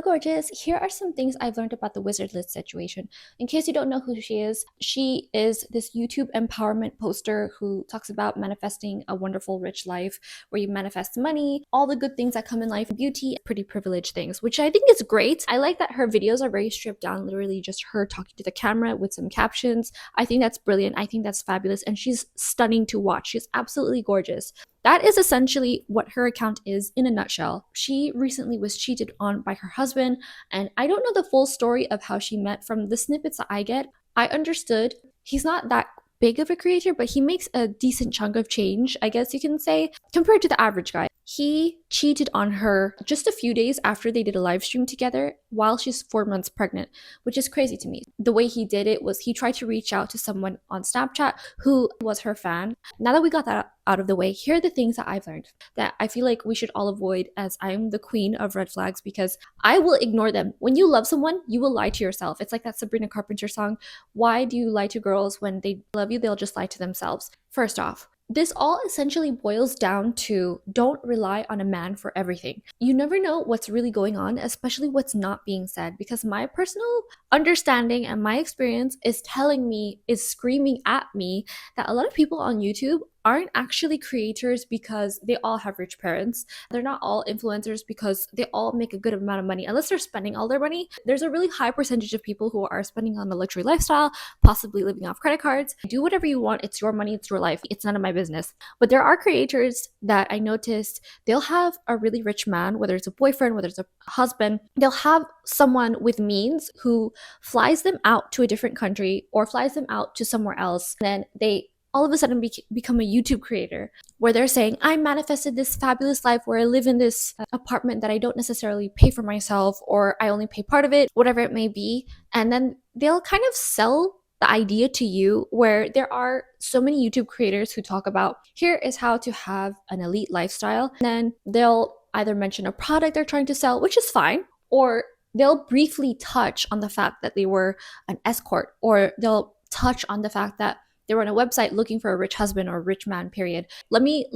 gorgeous. Here are some things I've learned about the Wizard List situation. In case you don't know who she is this YouTube empowerment poster who talks about manifesting a wonderful, rich life where you manifest money, all the good things that come in life, beauty, pretty privileged things, which I think is great. I like that her videos are very stripped down, literally just her talking to the camera with some captions. I think that's brilliant. I think that's fabulous. And she's stunning to watch. She's absolutely gorgeous. That is essentially what her account is in a nutshell. She recently was cheated on by her husband, and I don't know the full story of how she met. From the snippets that I get, I understood he's not that big of a creator, but he makes a decent chunk of change, I guess you can say, compared to the average guy. He cheated on her just a few days after they did a live stream together while she's 4 months pregnant, which is crazy to me. The way he did it was he tried to reach out to someone on Snapchat who was her fan. Now that we got that out of the way, here are the things that I've learned that I feel like we should all avoid, as I'm the queen of red flags because I will ignore them. When you love someone, you will lie to yourself. It's like that Sabrina Carpenter song, "Why do you lie to girls when they love you? They'll just lie to themselves." First off, this all essentially boils down to don't rely on a man for everything. You never know what's really going on, especially what's not being said, because my personal understanding and my experience is telling me, is screaming at me that a lot of people on YouTube aren't actually creators because they all have rich parents. They're not all influencers because they all make a good amount of money. Unless they're spending all their money, there's a really high percentage of people who are spending on the luxury lifestyle, possibly living off credit cards. Do whatever you want. It's your money. It's your life. It's none of my business. But there are creators that I noticed, they'll have a really rich man, whether it's a boyfriend, whether it's a husband, they'll have someone with means who flies them out to a different country or flies them out to somewhere else. Then they all of a sudden become a YouTube creator where they're saying, I manifested this fabulous life where I live in this apartment that I don't necessarily pay for myself, or I only pay part of it, whatever it may be. And then they'll kind of sell the idea to you, where there are so many YouTube creators who talk about, here is how to have an elite lifestyle. And then they'll either mention a product they're trying to sell, which is fine, or they'll briefly touch on the fact that they were an escort, or they'll touch on the fact that they were on a website looking for a rich husband or a rich man, period. Let me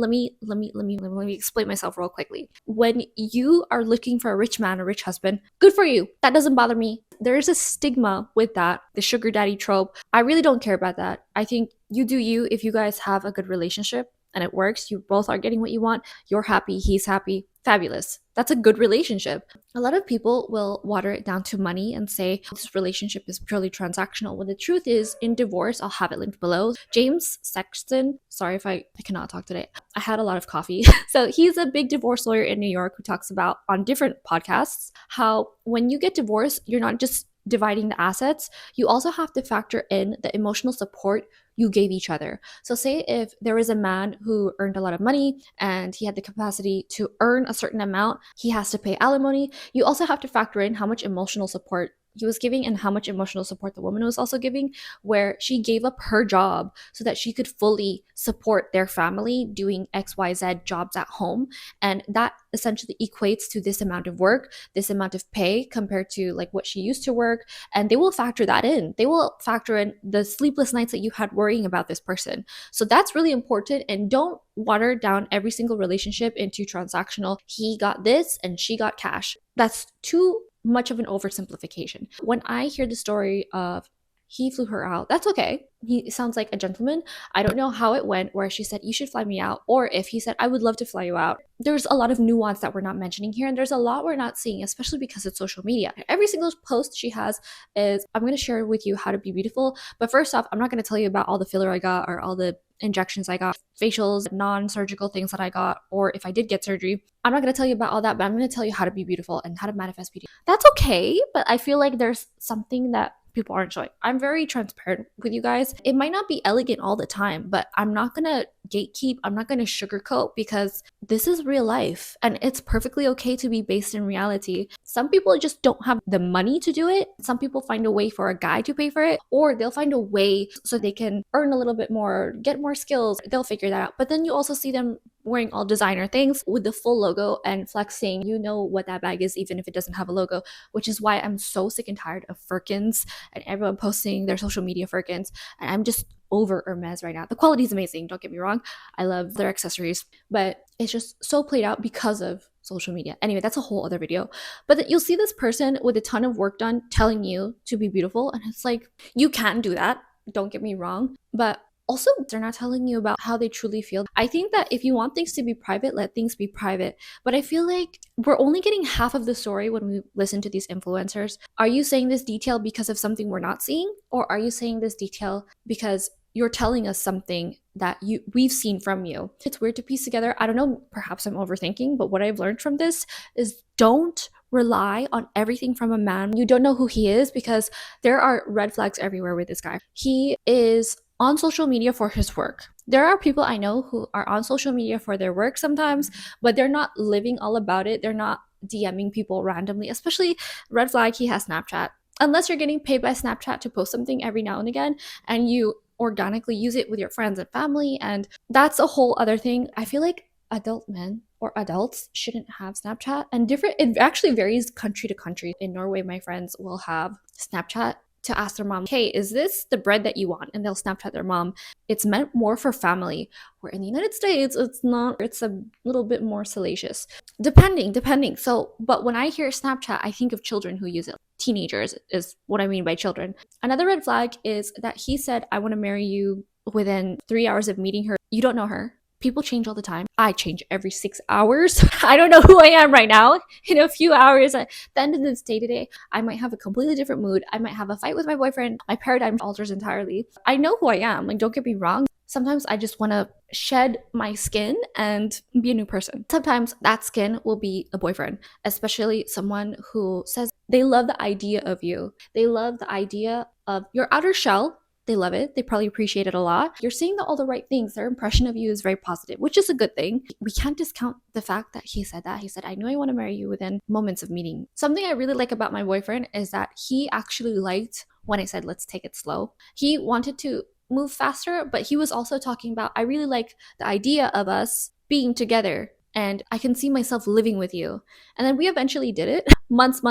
explain myself real quickly. When you are looking for a rich man, a rich husband, good for you. That doesn't bother me. There is a stigma with that, the sugar daddy trope. I really don't care about that. I think you do you. If you guys have a good relationship and it works, you both are getting what you want, you're happy, he's happy, fabulous. That's a good relationship. A lot of people will water it down to money and say this relationship is purely transactional, when the truth is, in divorce, I'll have it linked below, James Sexton, sorry if I cannot talk today, I had a lot of coffee. So he's a big divorce lawyer in New York who talks about on different podcasts how when you get divorced, you're not just dividing the assets, you also have to factor in the emotional support you gave each other. So say if there was a man who earned a lot of money and he had the capacity to earn a certain amount, he has to pay alimony. You also have to factor in how much emotional support he was giving and how much emotional support the woman was also giving, where she gave up her job so that she could fully support their family doing XYZ jobs at home. And that essentially equates to this amount of work, this amount of pay compared to like what she used to work. And they will factor that in. They will factor in the sleepless nights that you had worrying about this person. So that's really important. And don't water down every single relationship into transactional. He got this and she got cash. That's too much of an oversimplification. When I hear the story of he flew her out, that's okay. He sounds like a gentleman. I don't know how it went where she said, you should fly me out, or if he said, I would love to fly you out. There's a lot of nuance that we're not mentioning here, and there's a lot we're not seeing, especially because it's social media. Every single post she has is, I'm going to share with you how to be beautiful. But first off, I'm not going to tell you about all the filler I got or all the injections I got, facials, non-surgical things that I got, or if I did get surgery. I'm not going to tell you about all that, but I'm going to tell you how to be beautiful and how to manifest beauty. That's okay, but I feel like there's something that people aren't showing. I'm very transparent with you guys. It might not be elegant all the time, but I'm not gonna gatekeep. I'm not gonna sugarcoat, because this is real life and it's perfectly okay to be based in reality. Some people just don't have the money to do it. Some people find a way for a guy to pay for it, or they'll find a way so they can earn a little bit more, get more skills. They'll figure that out. But then you also see them wearing all designer things with the full logo and flexing. You know what that bag is, even if it doesn't have a logo, which is why I'm so sick and tired of Firkins and everyone posting their social media Firkins. And I'm just over Hermes right now. The quality is amazing, don't get me wrong. I love their accessories, but it's just so played out because of social media. Anyway, that's a whole other video. But you'll see this person with a ton of work done telling you to be beautiful. And it's like, you can do that. Don't get me wrong. But also, they're not telling you about how they truly feel. I think that if you want things to be private, let things be private. But I feel like we're only getting half of the story when we listen to these influencers. Are you saying this detail because of something we're not seeing? Or are you saying this detail because you're telling us something that we've seen from you? It's weird to piece together. I don't know, perhaps I'm overthinking, but what I've learned from this is don't rely on everything from a man. You don't know who he is, because there are red flags everywhere with this guy. He is on social media for his work. There are people I know who are on social media for their work sometimes, but they're not living all about it. They're not DMing people randomly, especially red flag, he has Snapchat. Unless you're getting paid by Snapchat to post something every now and again and you organically use it with your friends and family, and that's a whole other thing. I feel like adult men or adults shouldn't have Snapchat, and it actually varies country to country. In Norway, my friends will have Snapchat to ask their mom, hey, is this the bread that you want? And they'll Snapchat their mom. It's meant more for family, where in the United States, it's not. It's a little bit more salacious. Depending. So, but when I hear Snapchat, I think of children who use it. Teenagers is what I mean by children. Another red flag is that he said, I want to marry you within 3 hours of meeting her. You don't know her. People change all the time. I change every 6 hours. I don't know who I am right now. In a few hours, at the end of this day today, I might have a completely different mood. I might have a fight with my boyfriend. My paradigm alters entirely. I know who I am. Like, don't get me wrong. Sometimes I just want to shed my skin and be a new person. Sometimes that skin will be a boyfriend, especially someone who says they love the idea of you. They love the idea of your outer shell. They love it. They probably appreciate it a lot. You're saying all the right things. Their impression of you is very positive, which is a good thing. We can't discount the fact that he said that. He said, I knew I want to marry you within moments of meeting. Something I really like about my boyfriend is that he actually liked when I said, let's take it slow. He wanted to move faster, but he was also talking about, I really like the idea of us being together, and I can see myself living with you. And then we eventually did it. Months.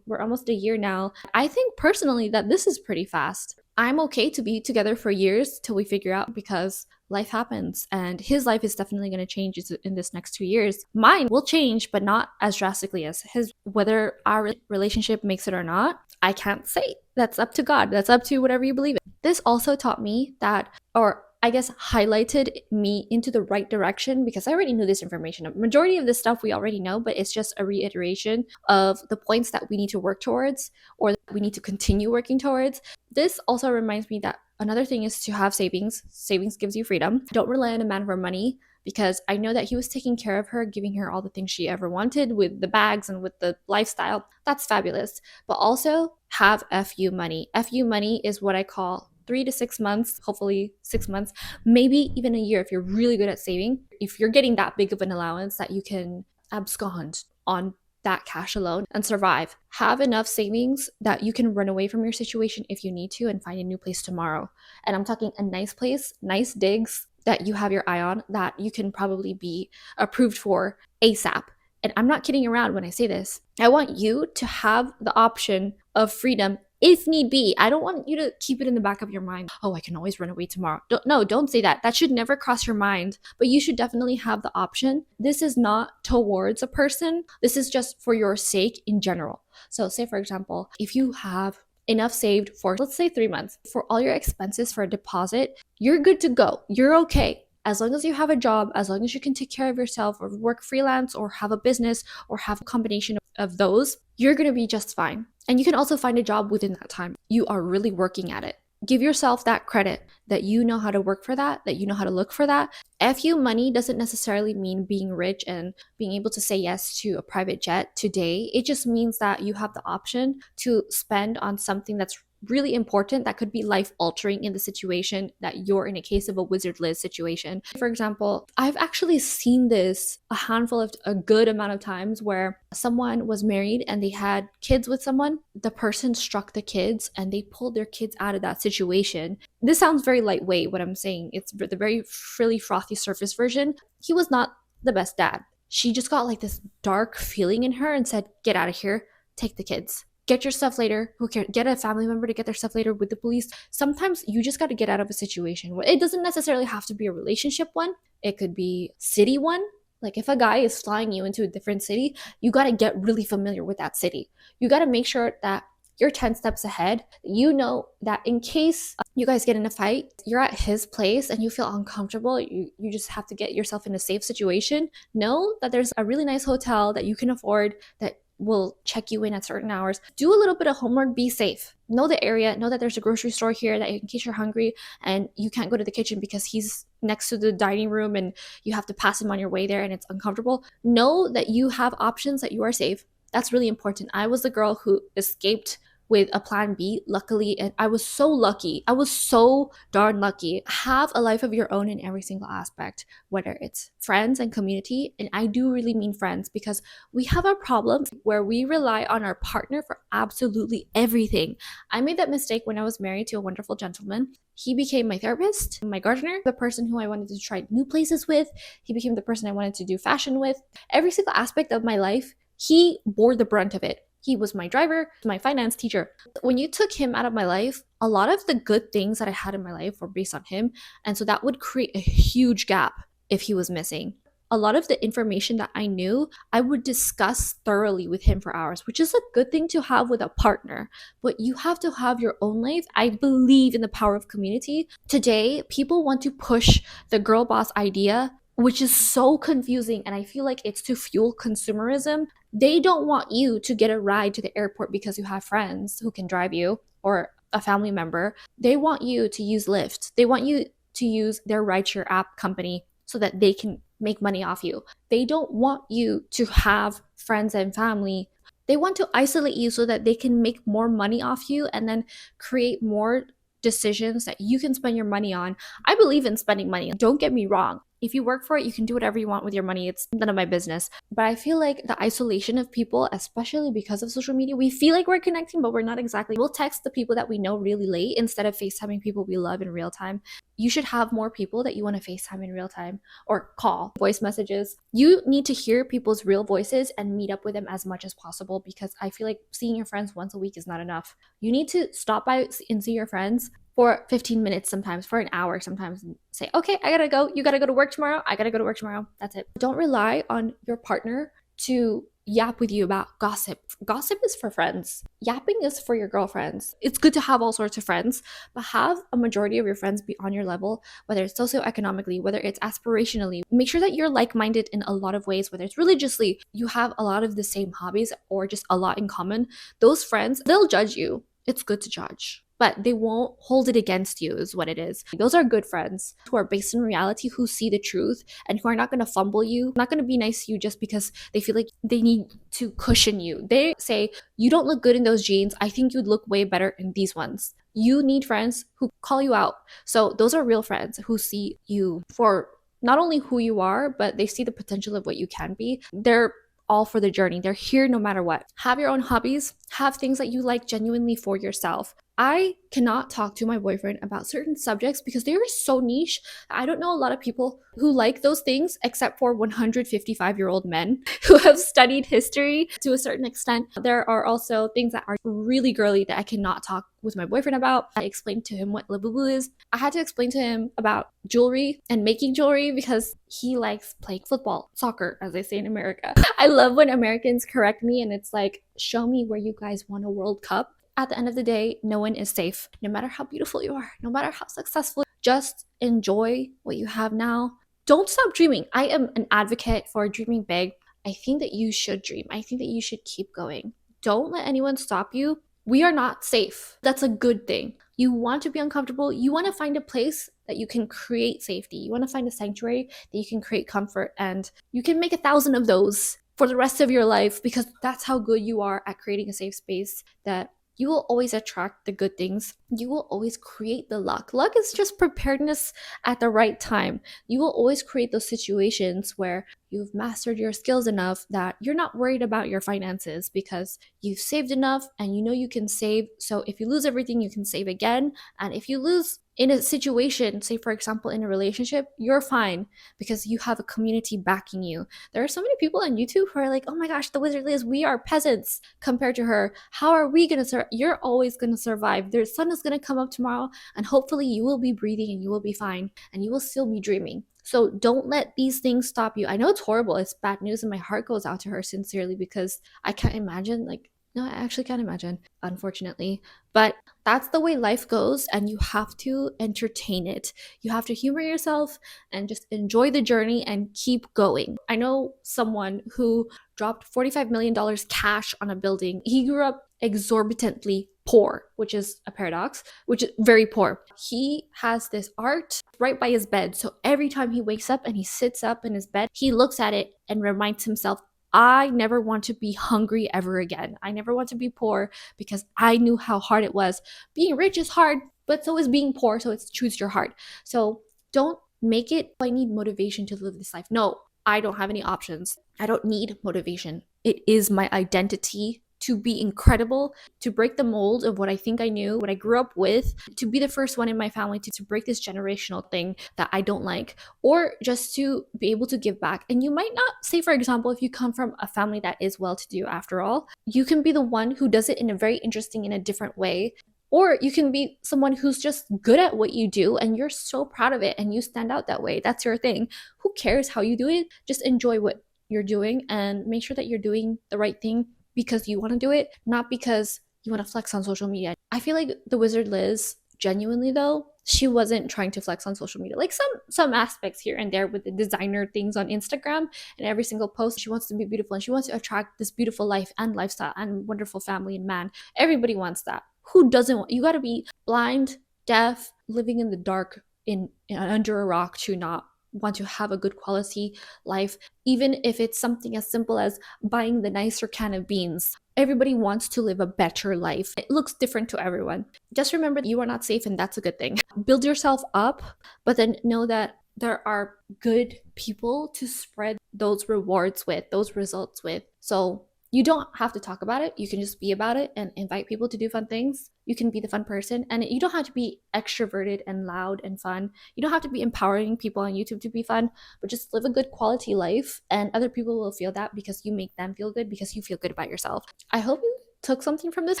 We're almost a year now. I think personally that this is pretty fast. I'm okay to be together for years till we figure out, because life happens, and his life is definitely going to change in this next 2 years. Mine will change, but not as drastically as his. Whether our relationship makes it or not, I can't say. That's up to God. That's up to whatever you believe in. This also taught me that, or I guess highlighted me into the right direction, because I already knew this information. A majority of this stuff we already know, but it's just a reiteration of the points that we need to work towards, or we need to continue working towards. This also reminds me that another thing is to have savings. Savings gives you freedom. Don't rely on a man for money, because I know that he was taking care of her, giving her all the things she ever wanted with the bags and with the lifestyle. That's fabulous. But also have FU money. FU money is what I call 3 to 6 months, hopefully 6 months, maybe even a year if you're really good at saving. If you're getting that big of an allowance that you can abscond on that cash alone and survive, have enough savings that you can run away from your situation if you need to and find a new place tomorrow. And I'm talking a nice place, nice digs that you have your eye on, that you can probably be approved for ASAP. And I'm not kidding around when I say this. I want you to have the option of freedom if need be. I don't want you to keep it in the back of your mind. Oh, I can always run away tomorrow. Don't say that. That should never cross your mind. But you should definitely have the option. This is not towards a person. This is just for your sake in general. So say, for example, if you have enough saved for, let's say, 3 months, for all your expenses for a deposit, you're good to go. You're okay. As long as you have a job, as long as you can take care of yourself or work freelance or have a business or have a combination of those, you're going to be just fine. And you can also find a job within that time. You are really working at it. Give yourself that credit that you know how to work for that you know how to look for that. FU money doesn't necessarily mean being rich and being able to say yes to a private jet today. It just means that you have the option to spend on something that's really important, that could be life altering in the situation that you're in, a case of a Wizard Liz situation. For example, I've actually seen this a good amount of times, where someone was married and they had kids with someone. The person struck the kids and they pulled their kids out of that situation. This sounds very lightweight, what I'm saying. It's the very frilly, frothy surface version. He was not the best dad. She just got like this dark feeling in her and said, get out of here, take the kids. Get your stuff later. Who cares? Get a family member to get their stuff later with the police. Sometimes you just got to get out of a situation where it doesn't necessarily have to be a relationship one. It could be city one. Like if a guy is flying you into a different city, you got to get really familiar with that city. You got to make sure that you're 10 steps ahead. You know that in case you guys get in a fight, you're at his place and you feel uncomfortable, you just have to get yourself in a safe situation. Know that there's a really nice hotel that you can afford that will check you in at certain hours. Do a little bit of homework, be safe. Know the area, know that there's a grocery store here that in case you're hungry and you can't go to the kitchen because he's next to the dining room and you have to pass him on your way there and it's uncomfortable. Know that you have options, that you are safe. That's really important. I was the girl who escaped with a plan B, luckily, and I was so lucky. I was so darn lucky. Have a life of your own in every single aspect, whether it's friends and community. And I do really mean friends, because we have a problem where we rely on our partner for absolutely everything. I made that mistake when I was married to a wonderful gentleman. He became my therapist, my gardener, the person who I wanted to try new places with. He became the person I wanted to do fashion with. Every single aspect of my life, he bore the brunt of it. He was my driver, my finance teacher. When you took him out of my life, a lot of the good things that I had in my life were based on him. And so that would create a huge gap if he was missing. A lot of the information that I knew, I would discuss thoroughly with him for hours, which is a good thing to have with a partner. But you have to have your own life. I believe in the power of community. Today, people want to push the girl boss idea, which is so confusing, and I feel like it's to fuel consumerism. They don't want you to get a ride to the airport because you have friends who can drive you or a family member. They want you to use Lyft. They want you to use their rideshare app company so that they can make money off you. They don't want you to have friends and family. They want to isolate you so that they can make more money off you and then create more decisions that you can spend your money on. I believe in spending money. Don't get me wrong. If you work for it, you can do whatever you want with your money. It's none of my business. But I feel like the isolation of people, especially because of social media, we feel like we're connecting, but we're not exactly. We'll text the people that we know really late instead of FaceTiming people we love in real time. You should have more people that you want to FaceTime in real time or call, voice messages. You need to hear people's real voices and meet up with them as much as possible, because I feel like seeing your friends once a week is not enough. You need to stop by and see your friends for 15 minutes, sometimes for an hour, sometimes say, okay, I gotta go. You gotta go to work tomorrow. I gotta go to work tomorrow. That's it. Don't rely on your partner to yap with you about gossip. Gossip is for friends. Yapping is for your girlfriends. It's good to have all sorts of friends, but have a majority of your friends be on your level, whether it's socioeconomically, whether it's aspirationally. Make sure that you're like-minded in a lot of ways, whether it's religiously, you have a lot of the same hobbies or just a lot in common. Those friends, they'll judge you. It's good to judge, but they won't hold it against you, is what it is. Those are good friends who are based in reality, who see the truth, and who are not going to fumble you, not going to be nice to you just because they feel like they need to cushion you. They say, you don't look good in those jeans. I think you'd look way better in these ones. You need friends who call you out. So those are real friends who see you for not only who you are, but they see the potential of what you can be. They're all for the journey. They're here no matter what. Have your own hobbies. Have things that you like genuinely for yourself. I cannot talk to my boyfriend about certain subjects because they are so niche. I don't know a lot of people who like those things except for 155-year-old men who have studied history to a certain extent. There are also things that are really girly that I cannot talk with my boyfriend about. I explained to him what Labubu is. I had to explain to him about jewelry and making jewelry because he likes playing football, soccer, as they say in America. I love when Americans correct me and it's like, show me where you guys won a World Cup. At the end of the day, no one is safe. No matter how beautiful you are, no matter how successful, just enjoy what you have now. Don't stop dreaming. I am an advocate for dreaming big. I think that you should dream. I think that you should keep going. Don't let anyone stop you. We are not safe. That's a good thing. You want to be uncomfortable. You want to find a place that you can create safety. You want to find a sanctuary that you can create comfort, and you can make 1,000 of those for the rest of your life, because that's how good you are at creating a safe space. That you will always attract the good things. You will always create the luck. Luck is just preparedness at the right time. You will always create those situations where you've mastered your skills enough that you're not worried about your finances because you've saved enough and you know you can save. So if you lose everything, you can save again. And if you lose in a situation, say for example in a relationship, you're fine because you have a community backing you. There are so many people on YouTube who are like, oh my gosh, the Wizard Liz, we are peasants compared to her. How are we gonna survive? You're always gonna survive. The sun is gonna come up tomorrow and hopefully you will be breathing and you will be fine and you will still be dreaming. So don't let these things stop you. I know it's horrible, it's bad news, and my heart goes out to her sincerely because I can't imagine, like, no, I actually can't imagine, unfortunately. But that's the way life goes, and you have to entertain it. You have to humor yourself and just enjoy the journey and keep going. I know someone who dropped $45 million cash on a building. He grew up exorbitantly poor, which is a paradox, which is very poor. He has this art right by his bed. So every time he wakes up and he sits up in his bed, he looks at it and reminds himself, I never want to be hungry ever again. I never want to be poor because I knew how hard it was. Being rich is hard, but so is being poor. So it's choose your heart. So don't make it, I need motivation to live this life. No, I don't have any options. I don't need motivation. It is my identity to be incredible, to break the mold of what I think I knew, what I grew up with, to be the first one in my family to break this generational thing that I don't like, or just to be able to give back. And you might not, say, for example, if you come from a family that is well to do after all, you can be the one who does it in a very interesting, in a different way. Or you can be someone who's just good at what you do and you're so proud of it and you stand out that way. That's your thing. Who cares how you do it? Just enjoy what you're doing and make sure that you're doing the right thing because you want to do it, not because you want to flex on social media. I feel like the Wizard Liz, genuinely though, she wasn't trying to flex on social media. Like some aspects here and there with the designer things on Instagram, and every single post she wants to be beautiful and she wants to attract this beautiful life and lifestyle and wonderful family and man. Everybody wants that. Who doesn't want? You got to be blind, deaf, living in the dark in under a rock to not want to have a good quality life, even if it's something as simple as buying the nicer can of beans. Everybody wants to live a better life. It looks different to everyone. Just remember that you are not safe, and that's a good thing. Build yourself up, but then know that there are good people to spread those rewards with, those results with. So you don't have to talk about it. You can just be about it and invite people to do fun things. You can be the fun person, and you don't have to be extroverted and loud and fun. You don't have to be empowering people on YouTube to be fun, but just live a good quality life, and other people will feel that because you make them feel good, because you feel good about yourself. I hope you took something from this.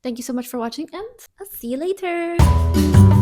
Thank you so much for watching, and I'll see you later.